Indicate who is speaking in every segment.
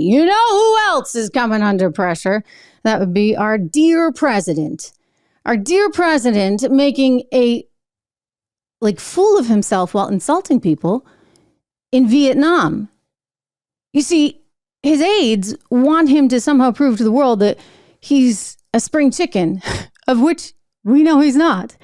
Speaker 1: You know who else is coming under pressure? That would be our dear president. Our dear president making a fool of himself while insulting people in Vietnam. You see, his aides want him to somehow prove to the world that he's a spring chicken, of which we know he's not.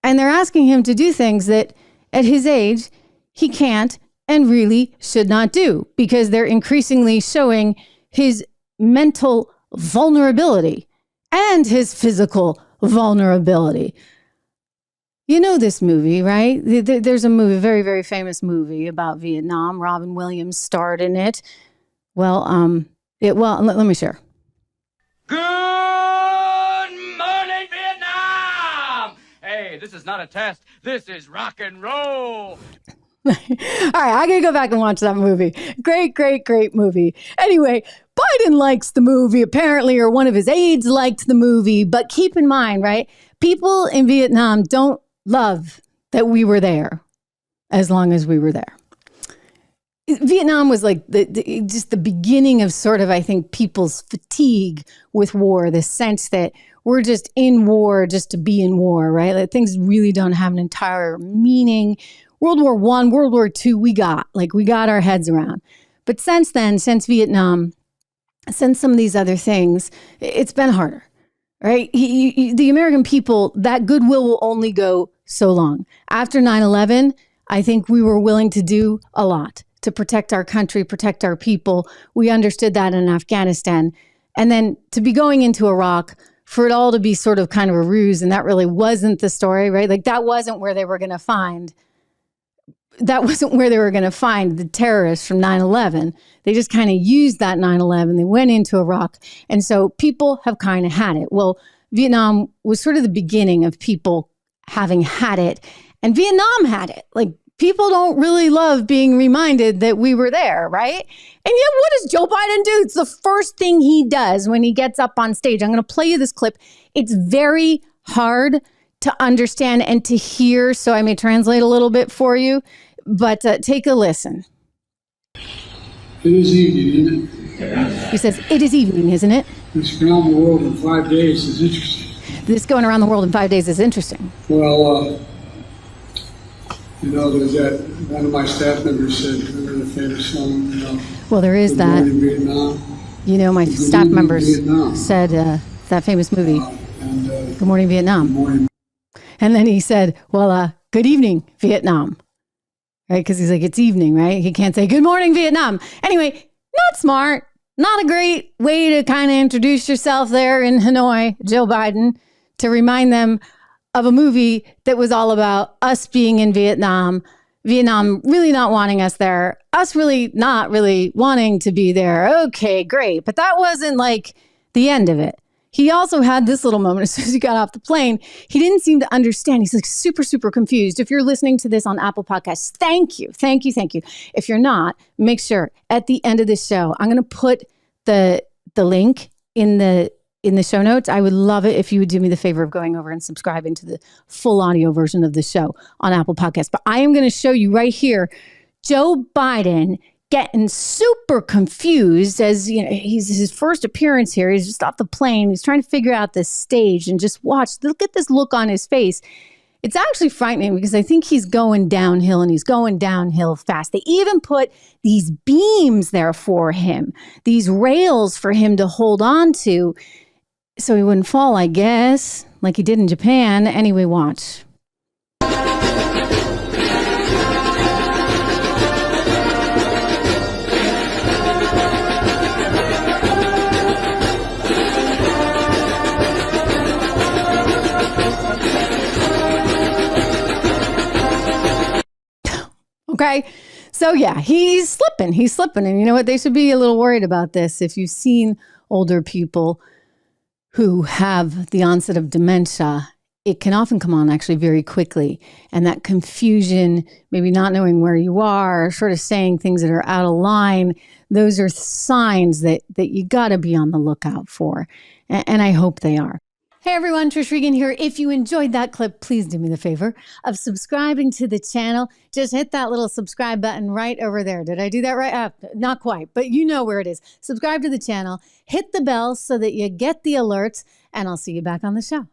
Speaker 1: And they're asking him to do things that at his age he can't and really should not do, because they're increasingly showing his mental vulnerability and his physical vulnerability. You know this movie, right? There's a movie, very, very famous movie about Vietnam. Robin Williams starred in it. Well, let me share.
Speaker 2: Good morning, Vietnam! Hey, this is not a test. This is rock and roll.
Speaker 1: All right, I gotta go back and watch that movie. Great, great, great movie. Anyway, Biden likes the movie, apparently, or one of his aides liked the movie. But keep in mind, right? People in Vietnam don't love that we were there as long as we were there. Vietnam was like just the beginning of sort of, I think, people's fatigue with war, the sense that we're just in war just to be in war, right? Like things really don't have an entire meaning. World War I, World War II, we got our heads around. But since then, since Vietnam, since some of these other things, it's been harder, right? The American people, that goodwill will only go so long. After 9/11, I think we were willing to do a lot to protect our country, protect our people. We understood that in Afghanistan. And then to be going into Iraq, for it all to be sort of kind of a ruse, and that really wasn't the story, right? Like that wasn't where they were going to find the terrorists from 9/11. They just kind of used that 9/11. They went into Iraq. And so people have kind of had it. Well, Vietnam was sort of the beginning of people having had it. And Vietnam had it. Like people don't really love being reminded that we were there, right? And yet what does Joe Biden do? It's the first thing he does when he gets up on stage. I'm going to play you this clip. It's very hard to understand and to hear, so I may translate a little bit for you. But take a listen.
Speaker 3: It is evening, isn't it?
Speaker 1: He says, it is evening, isn't it?
Speaker 3: This around the world in 5 days is interesting.
Speaker 1: This going around the world in 5 days is interesting.
Speaker 3: Well, there's that, one of my staff members said, remember the famous song,
Speaker 1: Well, there is that.
Speaker 3: Good morning, Vietnam.
Speaker 1: My staff members said that famous movie, Good Morning, Vietnam.
Speaker 3: Good morning.
Speaker 1: And then he said, well, good evening, Vietnam. Right? Because he's like, it's evening, right? He can't say, good morning, Vietnam. Anyway, not smart. Not a great way to kind of introduce yourself there in Hanoi, Joe Biden, to remind them of a movie that was all about us being in Vietnam, Vietnam really not wanting us there, us really not really wanting to be there. Okay, great. But that wasn't like the end of it. He also had this little moment as soon as he got off the plane. He didn't seem to understand. He's like super, super confused. If you're listening to this on Apple Podcasts, thank you. If you're not, make sure at the end of the show, I'm going to put the link in the show notes. I would love it if you would do me the favor of going over and subscribing to the full audio version of the show on Apple Podcasts. But I am going to show you right here, Joe Biden getting super confused as he's his first appearance here. He's just off the plane. He's trying to figure out this stage and just look at this look on his face. It's actually frightening because I think he's going downhill and he's going downhill fast. They even put these beams there for him, these rails for him to hold on to so he wouldn't fall, I guess, like he did in Japan. Anyway, watch. Okay. So yeah, he's slipping. And you know what? They should be a little worried about this. If you've seen older people who have the onset of dementia, it can often come on actually very quickly. And that confusion, maybe not knowing where you are, sort of saying things that are out of line, those are signs that you got to be on the lookout for. And I hope they are. Hey everyone, Trish Regan here. If you enjoyed that clip, please do me the favor of subscribing to the channel. Just hit that little subscribe button right over there. Did I do that right? Not quite, but you know where it is. Subscribe to the channel, hit the bell so that you get the alerts, and I'll see you back on the show.